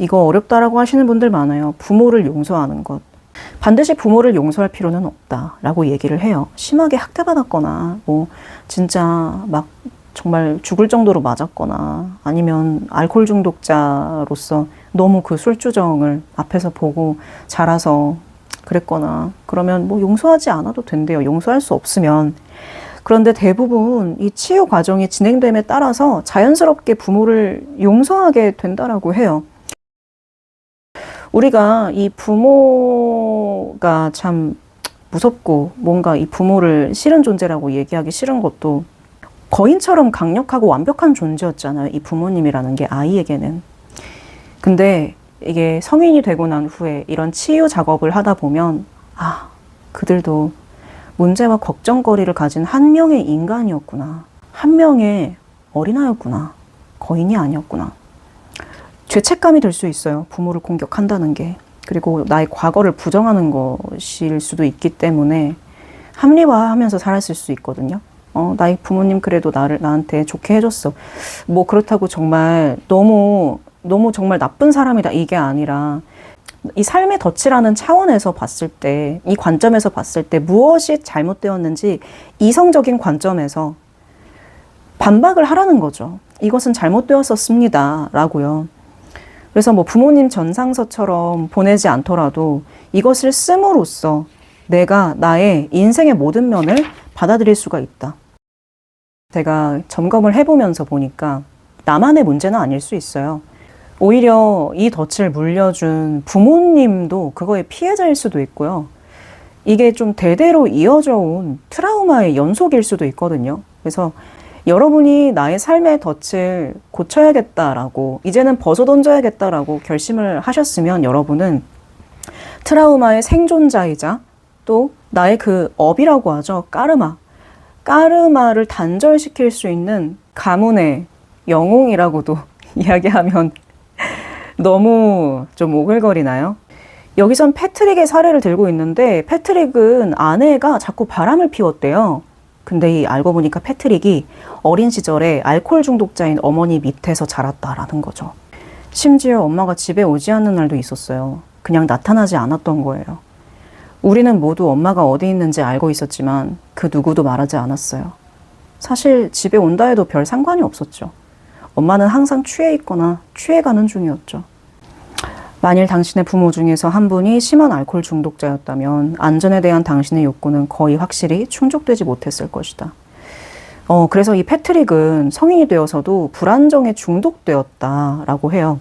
이거 어렵다라고 하시는 분들 많아요. 부모를 용서하는 것. 반드시 부모를 용서할 필요는 없다라고 얘기를 해요. 심하게 학대받았거나 뭐 진짜 막 정말 죽을 정도로 맞았거나 아니면 알코올 중독자로서 너무 그 술주정을 앞에서 보고 자라서 그랬거나 그러면 뭐 용서하지 않아도 된대요. 용서할 수 없으면. 그런데 대부분 이 치유 과정이 진행됨에 따라서 자연스럽게 부모를 용서하게 된다라고 해요. 우리가 이 부모가 참 무섭고 뭔가 이 부모를 싫은 존재라고 얘기하기 싫은 것도 거인처럼 강력하고 완벽한 존재였잖아요. 이 부모님이라는 게 아이에게는. 근데 이게 성인이 되고 난 후에 이런 치유 작업을 하다 보면 아, 그들도 문제와 걱정거리를 가진 한 명의 인간이었구나. 한 명의 어린아이였구나. 거인이 아니었구나. 죄책감이 들 수 있어요. 부모를 공격한다는 게. 그리고 나의 과거를 부정하는 것일 수도 있기 때문에 합리화하면서 살았을 수 있거든요. 나의 부모님 그래도 나한테 좋게 해줬어. 뭐 그렇다고 정말 너무 정말 나쁜 사람이다. 이게 아니라 이 삶의 덫이라는 차원에서 봤을 때, 이 관점에서 봤을 때 무엇이 잘못되었는지 이성적인 관점에서 반박을 하라는 거죠. 이것은 잘못되었었습니다. 라고요. 그래서 뭐 부모님 전상서처럼 보내지 않더라도 이것을 씀으로써 내가 나의 인생의 모든 면을 받아들일 수가 있다. 제가 점검을 해보면서 보니까 나만의 문제는 아닐 수 있어요. 오히려 이 덫을 물려준 부모님도 그거의 피해자일 수도 있고요. 이게 좀 대대로 이어져 온 트라우마의 연속일 수도 있거든요. 그래서 여러분이 나의 삶의 덫을 고쳐야겠다라고, 이제는 벗어던져야겠다라고 결심을 하셨으면 여러분은 트라우마의 생존자이자 또 나의 그 업이라고 하죠. 까르마를 단절시킬 수 있는 가문의 영웅이라고도 이야기하면 너무 좀 오글거리나요? 여기선 패트릭의 사례를 들고 있는데 패트릭은 아내가 자꾸 바람을 피웠대요. 근데 알고 보니까 패트릭이 어린 시절에 알코올 중독자인 어머니 밑에서 자랐다라는 거죠. 심지어 엄마가 집에 오지 않는 날도 있었어요. 그냥 나타나지 않았던 거예요. 우리는 모두 엄마가 어디 있는지 알고 있었지만 그 누구도 말하지 않았어요. 사실 집에 온다 해도 별 상관이 없었죠. 엄마는 항상 취해 있거나 취해가는 중이었죠. 만일 당신의 부모 중에서 한 분이 심한 알코올 중독자였다면 안전에 대한 당신의 욕구는 거의 확실히 충족되지 못했을 것이다. 그래서 이 패트릭은 성인이 되어서도 불안정에 중독되었다라고 해요.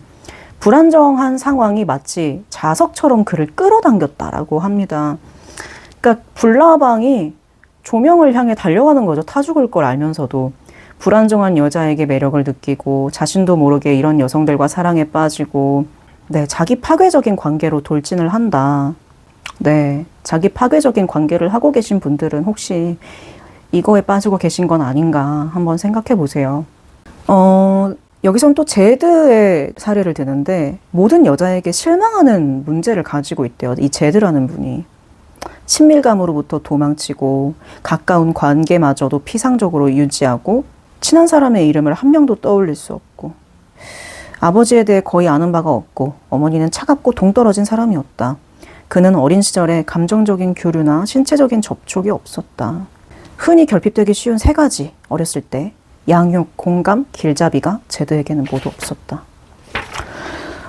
불안정한 상황이 마치 자석처럼 그를 끌어당겼다라고 합니다. 그러니까 불나방이 조명을 향해 달려가는 거죠. 타 죽을 걸 알면서도. 불안정한 여자에게 매력을 느끼고 자신도 모르게 이런 여성들과 사랑에 빠지고 네, 자기 파괴적인 관계로 돌진을 한다. 네, 자기 파괴적인 관계를 하고 계신 분들은 혹시 이거에 빠지고 계신 건 아닌가 한번 생각해 보세요. 여기선 또 제드의 사례를 드는데 모든 여자에게 실망하는 문제를 가지고 있대요. 이 제드라는 분이. 친밀감으로부터 도망치고 가까운 관계마저도 피상적으로 유지하고 친한 사람의 이름을 한 명도 떠올릴 수 없고 아버지에 대해 거의 아는 바가 없고 어머니는 차갑고 동떨어진 사람이었다. 그는 어린 시절에 감정적인 교류나 신체적인 접촉이 없었다. 흔히 결핍되기 쉬운 세 가지 어렸을 때 양육, 공감, 길잡이가 제드에게는 모두 없었다.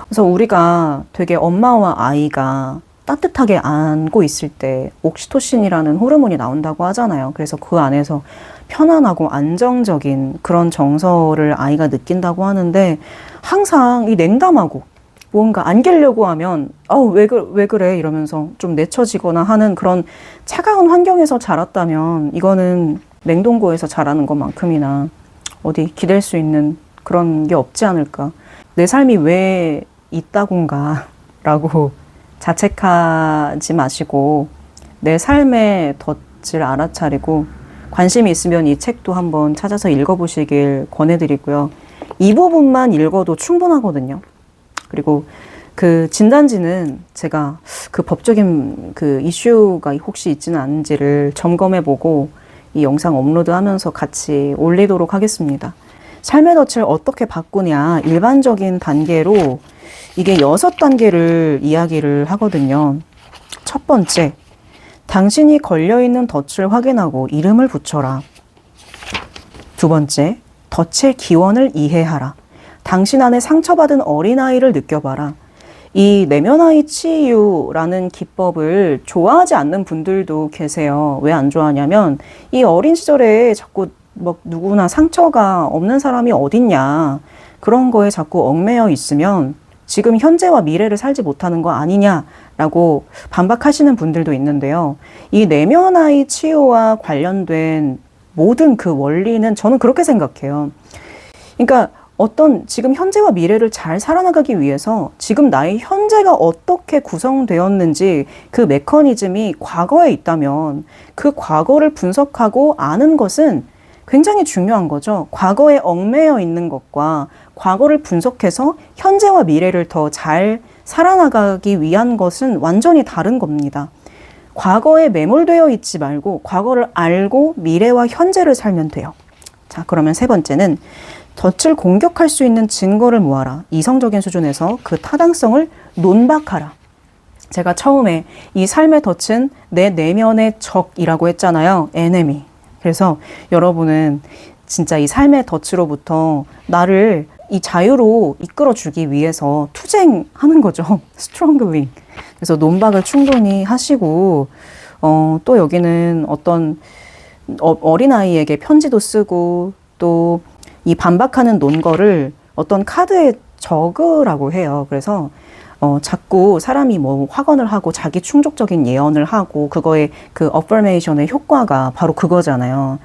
그래서 우리가 되게 엄마와 아이가 따뜻하게 안고 있을 때 옥시토신이라는 호르몬이 나온다고 하잖아요. 그래서 그 안에서 편안하고 안정적인 그런 정서를 아이가 느낀다고 하는데 항상 이 냉담하고 뭔가 안기려고 하면 왜 그래 이러면서 좀 내쳐지거나 하는 그런 차가운 환경에서 자랐다면 이거는 냉동고에서 자라는 것만큼이나 어디 기댈 수 있는 그런 게 없지 않을까. 내 삶이 왜 있다곤가 라고 자책하지 마시고 내 삶의 덫을 알아차리고 관심이 있으면 이 책도 한번 찾아서 읽어보시길 권해드리고요. 이 부분만 읽어도 충분하거든요. 그리고 그 진단지는 제가 그 법적인 그 이슈가 혹시 있지는 않은지를 점검해보고 이 영상 업로드하면서 같이 올리도록 하겠습니다. 삶의 덫을 어떻게 바꾸냐, 일반적인 단계로 이게 6단계를 이야기를 하거든요. 첫 번째, 당신이 걸려있는 덫을 확인하고 이름을 붙여라. 두 번째, 덫의 기원을 이해하라. 당신 안에 상처받은 어린아이를 느껴봐라. 이 내면아이 치유라는 기법을 좋아하지 않는 분들도 계세요. 왜 안 좋아하냐면 이 어린 시절에 자꾸 뭐 누구나 상처가 없는 사람이 어딨냐, 그런 거에 자꾸 얽매여 있으면 지금 현재와 미래를 살지 못하는 거 아니냐라고 반박하시는 분들도 있는데요. 이 내면아이 치유와 관련된 모든 그 원리는 저는 그렇게 생각해요. 그러니까 어떤 지금 현재와 미래를 잘 살아나가기 위해서 지금 나의 현재가 어떻게 구성되었는지 그 메커니즘이 과거에 있다면 그 과거를 분석하고 아는 것은 굉장히 중요한 거죠. 과거에 얽매여 있는 것과 과거를 분석해서 현재와 미래를 더 잘 살아나가기 위한 것은 완전히 다른 겁니다. 과거에 매몰되어 있지 말고 과거를 알고 미래와 현재를 살면 돼요. 자, 그러면 세 번째는 덫을 공격할 수 있는 증거를 모아라. 이성적인 수준에서 그 타당성을 논박하라. 제가 처음에 이 삶의 덫은 내 내면의 적이라고 했잖아요. enemy. 그래서 여러분은 진짜 이 삶의 덫으로부터 나를 이 자유로 이끌어주기 위해서 투쟁하는 거죠. 스트롱글링. 그래서 논박을 충분히 하시고, 또 여기는 어떤 어린아이에게 편지도 쓰고, 또 이 반박하는 논거를 어떤 카드에 적으라고 해요. 그래서 자꾸 사람이 뭐 확언을 하고 자기 충족적인 예언을 하고 그거의 그 어퍼메이션의 효과가 바로 그거잖아요.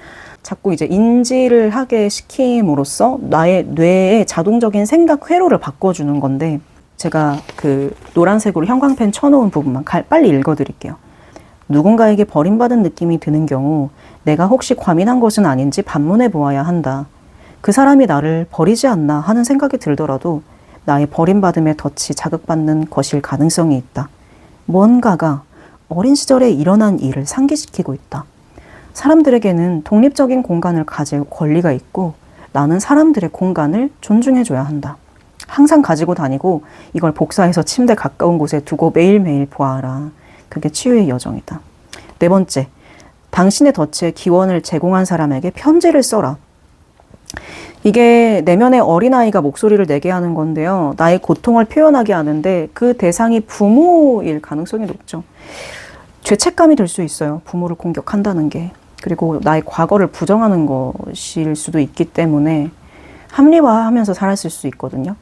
자꾸 이제 인지를 하게 시킴으로써 나의 뇌의 자동적인 생각 회로를 바꿔주는 건데, 제가 그 노란색으로 형광펜 쳐놓은 부분만 빨리 읽어드릴게요. 누군가에게 버림받은 느낌이 드는 경우 내가 혹시 과민한 것은 아닌지 반문해 보아야 한다. 그 사람이 나를 버리지 않나 하는 생각이 들더라도 나의 버림받음의 덫이 자극받는 것일 가능성이 있다. 뭔가가 어린 시절에 일어난 일을 상기시키고 있다. 사람들에게는 독립적인 공간을 가질 권리가 있고 나는 사람들의 공간을 존중해줘야 한다. 항상 가지고 다니고 이걸 복사해서 침대 가까운 곳에 두고 매일매일 보아라. 그게 치유의 여정이다. 네 번째, 당신의 덫의 기원을 제공한 사람에게 편지를 써라. 이게 내면의 어린아이가 목소리를 내게 하는 건데요. 나의 고통을 표현하게 하는데 그 대상이 부모일 가능성이 높죠. 죄책감이 들 수 있어요. 부모를 공격한다는 게. 그리고 나의 과거를 부정하는 것일 수도 있기 때문에 합리화하면서 살았을 수 있거든요.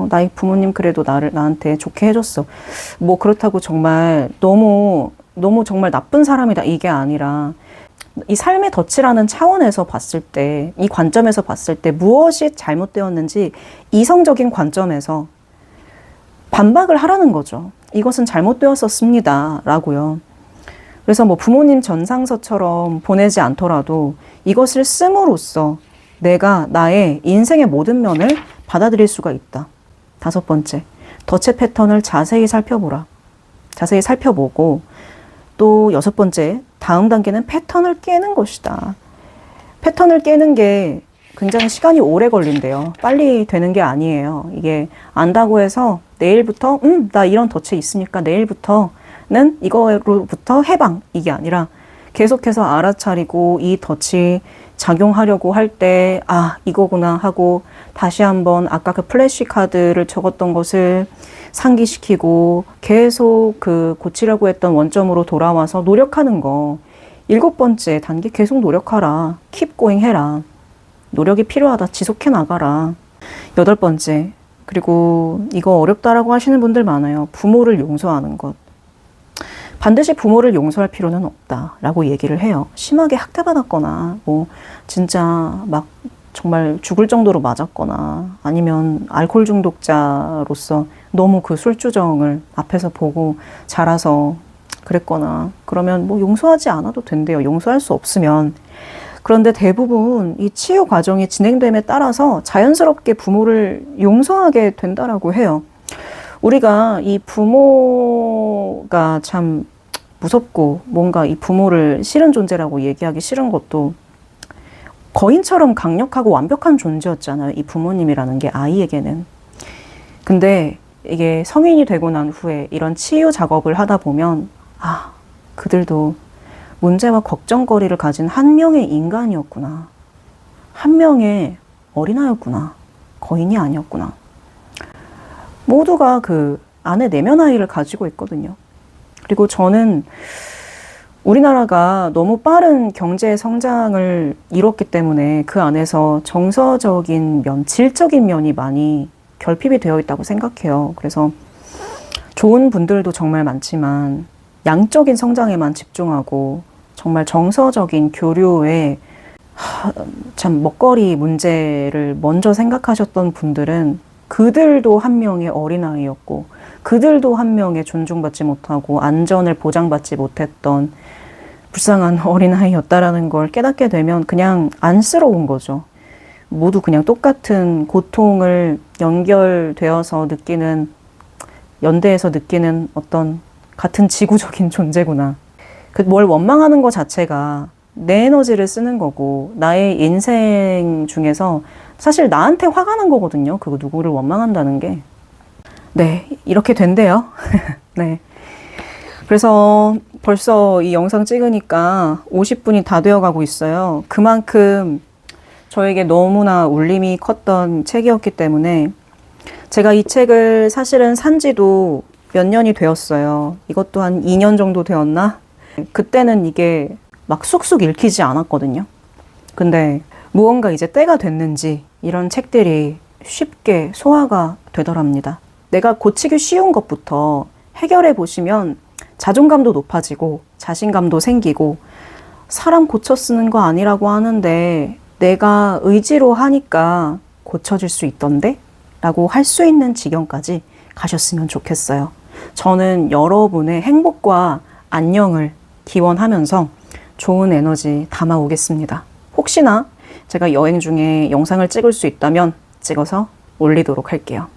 나의 부모님 그래도 나한테 좋게 해줬어. 뭐 그렇다고 정말 너무 정말 나쁜 사람이다 이게 아니라, 이 삶의 덫이라는 차원에서 봤을 때, 이 관점에서 봤을 때 무엇이 잘못되었는지 이성적인 관점에서 반박을 하라는 거죠. 이것은 잘못되었었습니다 라고요. 그래서 뭐 부모님 전상서처럼 보내지 않더라도 이것을 씀으로써 내가 나의 인생의 모든 면을 받아들일 수가 있다. 다섯 번째, 덫의 패턴을 자세히 살펴보라. 자세히 살펴보고, 또 여섯 번째, 다음 단계는 패턴을 깨는 것이다. 패턴을 깨는 게 굉장히 시간이 오래 걸린대요. 빨리 되는 게 아니에요. 이게 안다고 해서 내일부터 나 이런 덫에 있으니까 내일부터는 이거로부터 해방, 이게 아니라 계속해서 알아차리고 이 덫이 작용하려고 할 때 이거구나 하고 다시 한번 아까 그 플래시 카드를 적었던 것을 상기시키고 계속 그 고치려고 했던 원점으로 돌아와서 노력하는 거. 일곱 번째 단계, 계속 노력하라. keep going 해라. 노력이 필요하다. 지속해 나가라. 여덟 번째, 그리고 이거 어렵다라고 하시는 분들 많아요. 부모를 용서하는 것. 반드시 부모를 용서할 필요는 없다라고 얘기를 해요. 심하게 학대받았거나 뭐 진짜 막 정말 죽을 정도로 맞았거나 아니면 알코올 중독자로서 너무 그 술주정을 앞에서 보고 자라서 그랬거나 그러면 뭐 용서하지 않아도 된대요. 용서할 수 없으면. 그런데 대부분 이 치유 과정이 진행됨에 따라서 자연스럽게 부모를 용서하게 된다라고 해요. 우리가 이 부모가 참 무섭고 뭔가 이 부모를 싫은 존재라고 얘기하기 싫은 것도 거인처럼 강력하고 완벽한 존재였잖아요. 이 부모님이라는 게 아이에게는. 근데 이게 성인이 되고 난 후에 이런 치유 작업을 하다 보면 그들도 문제와 걱정거리를 가진 한 명의 인간이었구나. 한 명의 어린아이였구나. 거인이 아니었구나. 모두가 그 안에 내면 아이를 가지고 있거든요. 그리고 저는 우리나라가 너무 빠른 경제 성장을 이뤘기 때문에 그 안에서 정서적인 면, 질적인 면이 많이 결핍이 되어 있다고 생각해요. 그래서 좋은 분들도 정말 많지만 양적인 성장에만 집중하고 정말 정서적인 교류에 참 먹거리 문제를 먼저 생각하셨던 분들은 그들도 한 명의 어린아이였고 그들도 한 명의 존중받지 못하고 안전을 보장받지 못했던 불쌍한 어린아이였다라는 걸 깨닫게 되면 그냥 안쓰러운 거죠. 모두 그냥 똑같은 고통을 연결되어서 느끼는, 연대해서 느끼는 어떤 같은 지구적인 존재구나. 뭘 원망하는 것 자체가 내 에너지를 쓰는 거고 나의 인생 중에서 사실 나한테 화가 난 거거든요. 그거 누구를 원망한다는 게. 네, 이렇게 된대요. 네. 그래서 벌써 이 영상 찍으니까 50분이 다 되어 가고 있어요. 그만큼 저에게 너무나 울림이 컸던 책이었기 때문에 제가 이 책을 사실은 산 지도 몇 년이 되었어요. 이것도 한 2년 정도 되었나? 그때는 이게 막 쑥쑥 읽히지 않았거든요. 근데 무언가 이제 때가 됐는지 이런 책들이 쉽게 소화가 되더랍니다. 내가 고치기 쉬운 것부터 해결해 보시면 자존감도 높아지고 자신감도 생기고 사람 고쳐 쓰는 거 아니라고 하는데 내가 의지로 하니까 고쳐질 수 있던데? 라고 할 수 있는 지경까지 가셨으면 좋겠어요. 저는 여러분의 행복과 안녕을 기원하면서 좋은 에너지 담아오겠습니다. 혹시나 제가 여행 중에 영상을 찍을 수 있다면 찍어서 올리도록 할게요.